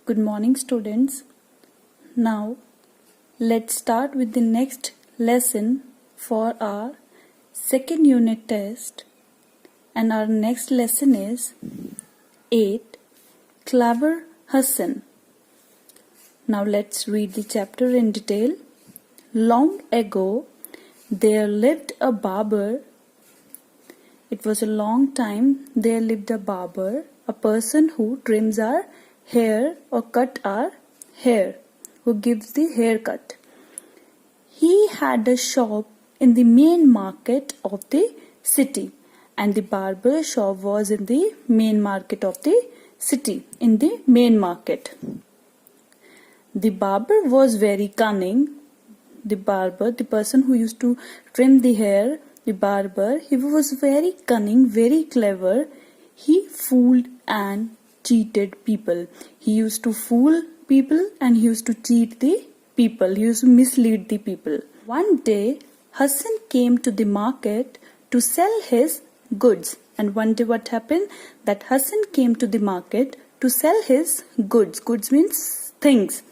Good morning, students. Now, let's start with the next lesson for our second unit test. And our next lesson is 8 Clever Hassan. Now, let's read the chapter in detail. Long ago, there lived a barber. It was a long time there lived a barber, a person who trims our hair or cut our hair, who gives the haircut. He had a shop in the main market of the city, and the barber shop was in the main market of the city, in the main market. The barber was very cunning. The barber, the person who used to trim the hair, the barber, he was very cunning, very clever. He fooled and cheated people. He used to fool people and he used to cheat the people. He used to mislead the people. One day, Hassan came to the market to sell his goods. And one day what happened? That Hassan came to the market to sell his goods. Goods means things.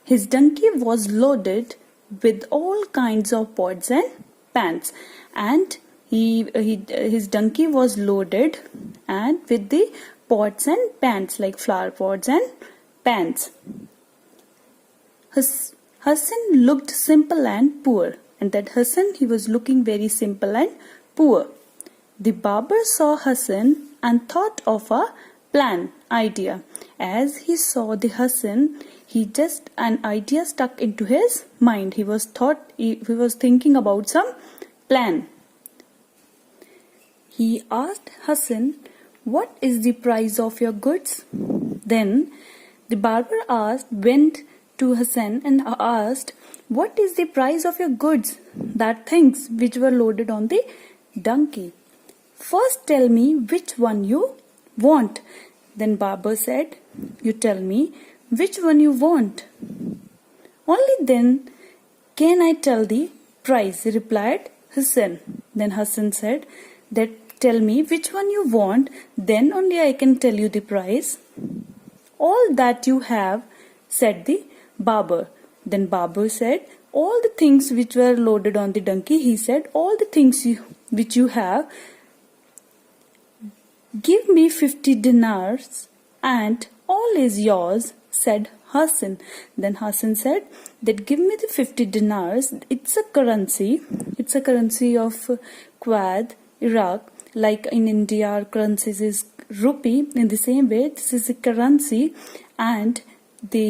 His donkey was loaded with all kinds of pots and pans, and his donkey was loaded and with the pots and pans like flower pots and pans. Hassan looked simple and poor, and that Hassan, he was looking very simple and poor. The barber saw Hassan and thought of a idea. As he saw the Hassan, an idea stuck into his mind. He was thinking about some plan. He asked Hassan, "What is the price of your goods?" Then the barber went to Hassan and asked, "What is the price of your goods?" That things which were loaded on the donkey. "First tell me which one you want." Then barber said, "You tell me which one you want. Only then can I tell the price," replied Hassan. Then Hassan said, "That tell me which one you want, then only I can tell you the price." "All that you have," said the barber. Then barber said, "All the things which were loaded on the donkey," he said, "all the things which you have, give me 50 dinars and all is yours," said Hassan. Then Hassan said that give me the 50 dinars. It's a currency of Kuwait, Iraq. Like in India, our currency is rupee. In the same way, this is a currency. And the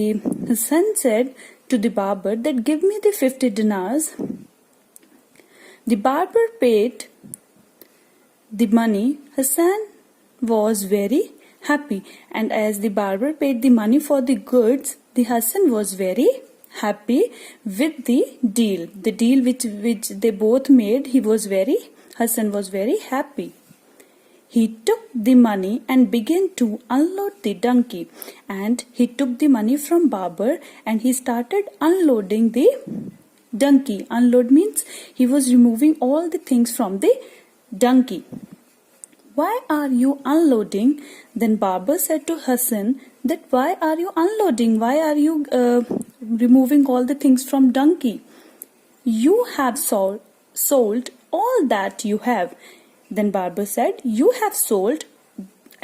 Hassan said to the barber that give me the 50 dinars. The barber paid the money. Hassan was very happy, and as the barber paid the money for the goods, the Hassan was very happy with the deal which they both made. Hassan was very happy. He took the money and began to unload the donkey, and he took the money from barber and he started unloading the donkey. Unload means he was removing all the things from the donkey. "Why are you unloading?" Then barber said to Hassan that why are you unloading? Why are you removing all the things from donkey? "You have sold all that you have." Then barber said, "You have sold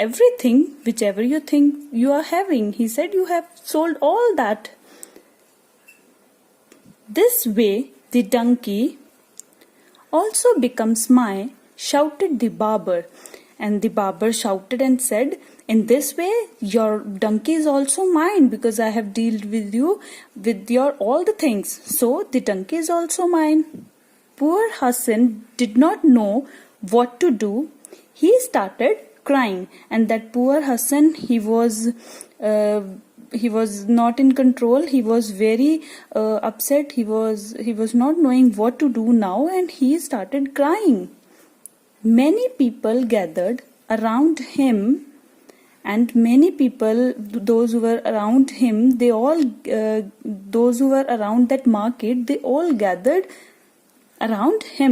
everything, whichever you think you are having." He said, "You have sold all that." "This way the donkey also becomes mine," shouted the barber. And the barber shouted and said, "In this way, your donkey is also mine, because I have dealt with you with your all the things. So the donkey is also mine." Poor Hassan did not know what to do. He started crying, and that poor Hassan, he was not in control. He was very upset. He was not knowing what to do now, and he started crying. Many people gathered around him, and many people, those who were around him, those who were around that market, they all gathered around him.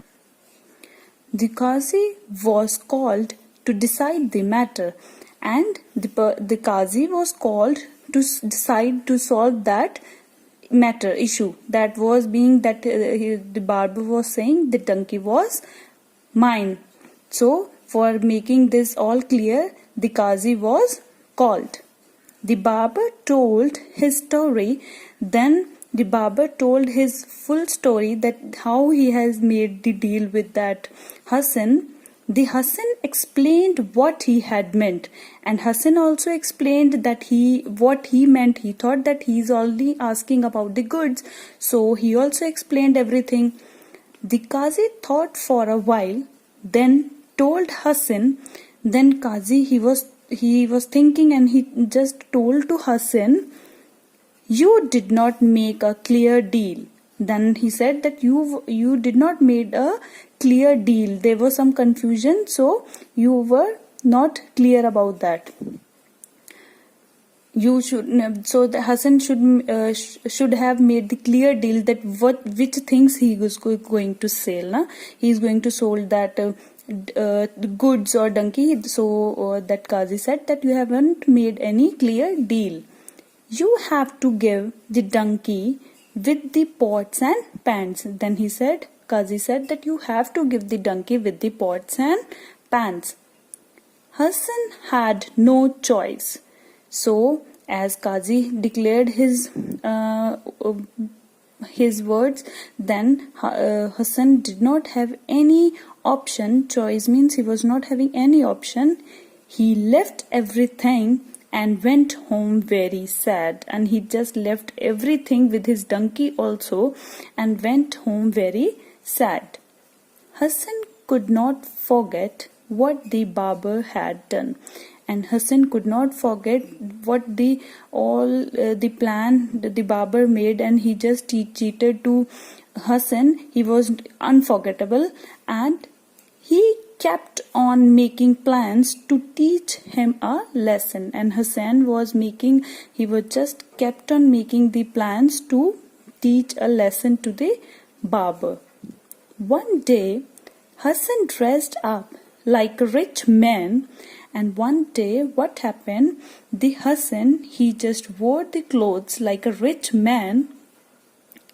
The Qazi was called to decide the matter, and the Qazi was called to decide to solve that issue that was being that the barber was saying the donkey was mine. So for making this all clear, the Qazi was called. The barber told his story. Then the barber told his full story, that how he has made the deal with that Hassan. The Hassan explained what he had meant, and Hassan also explained that what he meant. He thought that he is only asking about the goods, so he also explained everything. The Qazi thought for a while, then told Hassan. Then Qazi he was thinking, and he just told to Hassan, "You did not make a clear deal." Then he said that you did not made a clear deal. There was some confusion, so you were not clear about that. You should so the Hassan should have made the clear deal that which things he was going to sell. Na? He is going to sold that goods or donkey. So that Qazi said that you haven't made any clear deal. You have to give the donkey with the pots and pans. Then Qazi said that you have to give the donkey with the pots and pans. Hassan had no choice. So as Qazi declared his words, then Hassan did not have any option. Choice means he was not having any option. He left everything and went home very sad. And he just left everything with his donkey also and went home very sad. Hassan could not forget what the barber had done, and Hassan could not forget what the plan the barber made, and he just cheated to Hassan. He was unforgettable, and he kept on making plans to teach him a lesson. And Hassan was just kept on making the plans to teach a lesson to the barber. One day Hassan dressed up like a rich man, and one day what happened, the Hassan, he just wore the clothes like a rich man.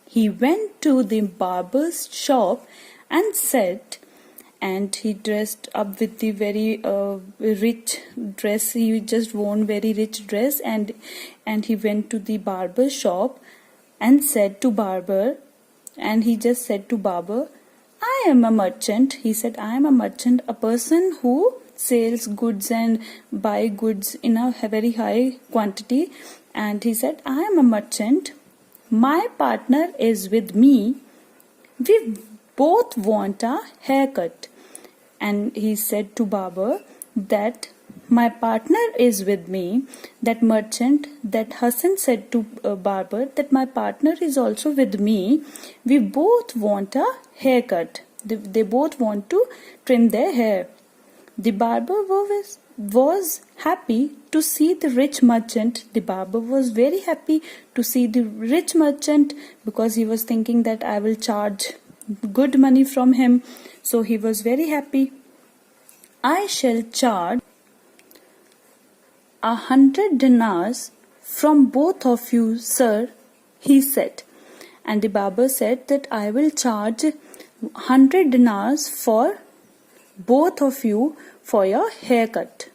He went to the barber's shop and said, and he dressed up with the very rich dress. He just worn very rich dress, and he went to the barber shop and said to barber, and he just said to barber, "I am a merchant." He said, "I am a merchant, a person who sells goods and buy goods in a very high quantity." And he said, "I am a merchant. My partner is with me. We both want a haircut." And he said to barber that my partner is with me. That merchant, that Hassan said to barber that my partner is also with me. We both want a haircut. They both want to trim their hair. The barber was happy to see the rich merchant. The barber was very happy to see the rich merchant, because he was thinking that I will charge good money from him. So he was very happy. "I shall charge 100 dinars from both of you, sir," he said. And the barber said that I will charge 100 dinars for both of you for your haircut.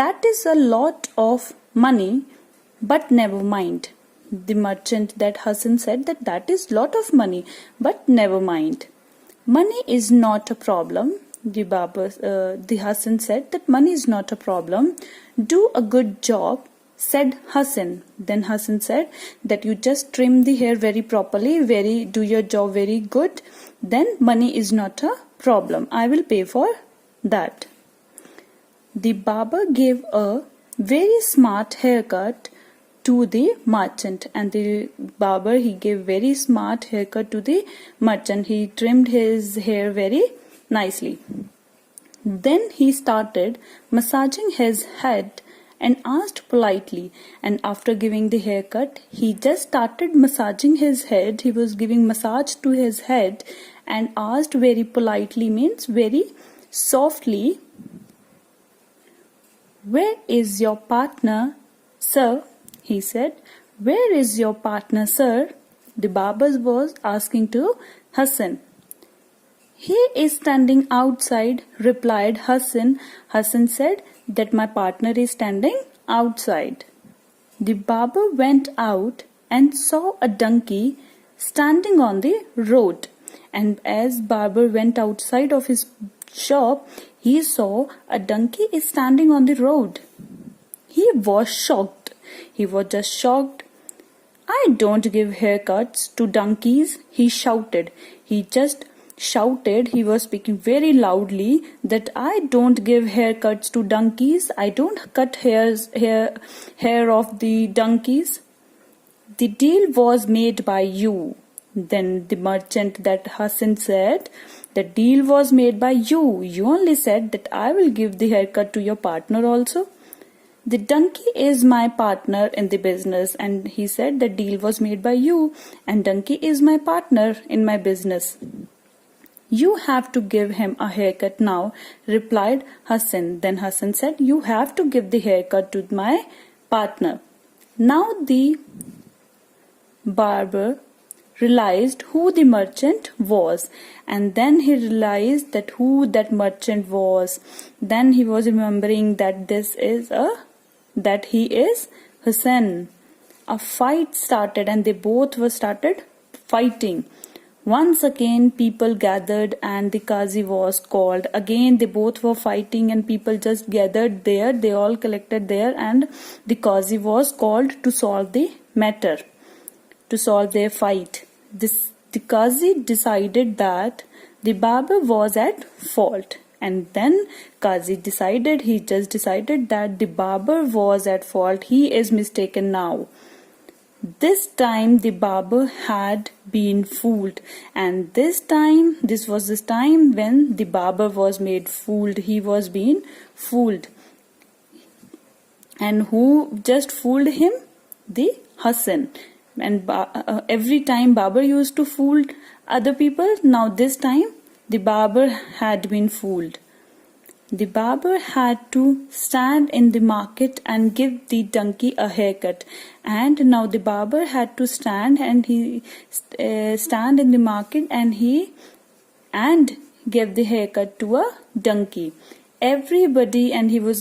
"That is a lot of money, but never mind." The merchant, that Hassan, said that is lot of money, but never mind. "Money is not a problem." The Hassan said that money is not a problem. "Do a good job," said Hassan. Then Hassan said that you just trim the hair very properly, do your job very good, then money is not a problem. I will pay for that. The barber gave a very smart haircut to the merchant, and the barber, he gave very smart haircut to the merchant. He trimmed his hair very nicely. Then he started massaging his head and asked politely, and after giving the haircut, he just started massaging his head. He was giving massage to his head and asked very politely, means very softly, "Where is your partner?" Sir, he said, where is your partner, sir? The barber was asking to Hassan. He is standing outside, replied Hassan. Hassan said that my partner is standing outside. The barber went out and saw a donkey standing on the road. And as barber went outside of his shop, he saw a donkey is standing on the road. He was shocked. He was just shocked. I don't give haircuts to donkeys, he shouted. He just shouted, he was speaking very loudly, that I don't give haircuts to donkeys. I don't cut hair of the donkeys. The deal was made by you. Then the merchant, that Hassan, said, the deal was made by you. You only said that I will give the haircut to your partner also. The donkey is my partner in the business, and he said the deal was made by you, and donkey is my partner in my business. You have to give him a haircut now, replied Hassan. Then Hassan said, you have to give the haircut to my partner. Now the barber realized who the merchant was, and then he realized that who that merchant was. Then he was remembering that he is Hassan. A fight started and they both were started fighting. Once again people gathered and the Qazi was called. Again they both were fighting and people just gathered there. They all collected there and the Qazi was called to solve the matter, to solve their fight. The Qazi decided that the barber was at fault. And then Qazi decided, he just decided that the barber was at fault. He is mistaken now. This time the barber had been fooled, and this was the time when the barber was made fooled. He was being fooled. And who just fooled him? The Hassan. And every time barber used to fool other people. Now this time the barber had been fooled. The barber had to stand in the market and give the donkey a haircut. And now the barber had to stand in the market and gave the haircut to a donkey. Everybody, and he was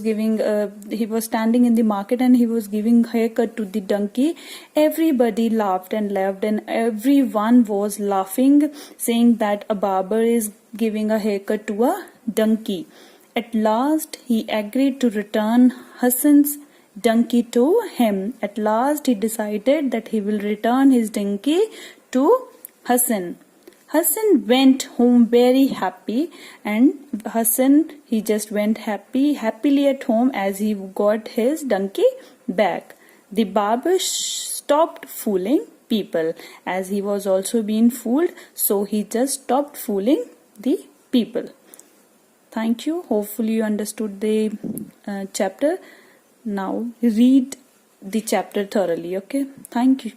standing in the market and he was giving haircut to the donkey. Everybody laughed and laughed, and everyone was laughing, saying that a barber is giving a haircut to a donkey. At last he agreed to return Hassan's donkey to him. At last he decided that he will return his donkey to Hassan. Hassan went home very happy, and he just went happily at home as he got his donkey back. The barber stopped fooling people, as he was also being fooled, so he just stopped fooling the people. Thank you. Hopefully you understood the chapter. Now read the chapter thoroughly. Okay. Thank you.